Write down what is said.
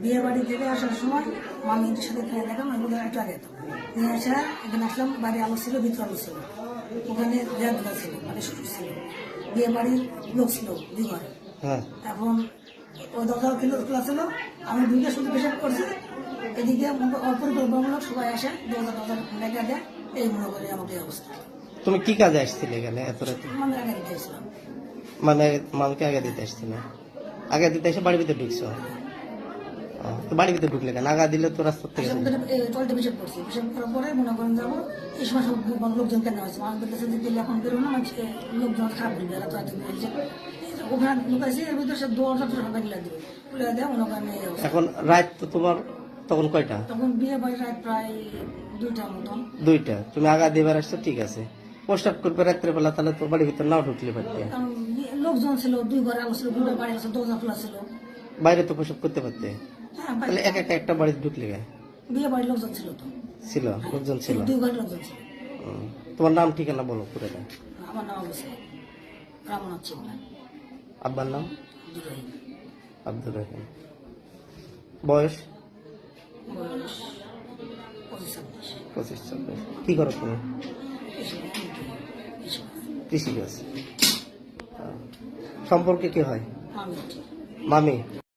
বিয়ে বাড়ি থেকে আসার সময় মামির সাথে খেয়ে দেখলাম এগুলো একটু আগে নিয়ে আসা এখানে আসলাম, বাড়ি আলো ছিল, ভিতরে আলো ছিল, ওখানে দেয়া ছিল, মানে শ্বশুর ছিল, বিয়ে বাড়ির লোক ছিল দুই ঘরে। এখন ওই দরজা খোলা ছিল, আমি দুইটা শুধু পেশাব করছি, এদিকে অপরিকল্পনামূলক সবাই আসে দরজা লেখা দেয়, এই মনে করে আমাকে এই অবস্থা। তুমি কি কাজে আসছিলে এখানে এত রাতে? মানে আগে দিতে এসেছিলাম। মানে মামকে আগে দিতে আসছিলে? আগে দিতে এসে বাড়ির ভিতরে ঢুকছো? তো বাড়ির ভিতরে ঢুকলে কেন? আগা দিলে তো রাস্তা থেকে টয়লেটে পেশাব করছি, পেশাব করার পরে মনে করেন যাবো, এই সময় সব লোকজন কেন হয়েছে আমাদের কাছে দিলে এখন বেরো না, মানুষকে লোকজন খারাপ দিবে, এরা তো ওখানে লুকাইছে, এর ভিতরে সে দরজা সবাই গিলা দিবে, খুলে দেয় মনে করেন। এখন রাত তো তোমার তখন কয়টা? তখন বিয়ে বাড়ি রাত প্রায় 2টার মতন। 2টা। তুমি আগা দিবার আসছো, ঠিক আছে। পোস্টার করবে রাত্রে বেলা, তাহলে তো বাড়ির ভিতরে নাও ঢুকলে পারতে। লোকজন ছিল, দুই ঘরে আলো ছিল, দুটো বাড়ি আছে, দরজা খোলা ছিল, বাইরে তো পোশাক করতে পারতে। হ্যাঁ, তাহলে একটা বাড়িতে ঢুকলে কেন? বিয়ে বাড়ির লোকজন ছিল তো। ছিল, লোকজন ছিল। দুই ঘরে লোকজন ছিল। তোমার নাম ঠিকানা বলো পুরোটা। আমার নাম হচ্ছে রামনাথ চিন্তা। আব্বার নাম? আব্দুর রহিম। বয়স? 25-26। কি করো তুমি? কৃষিকাজ। সম্পর্কে কি হয়? মামি।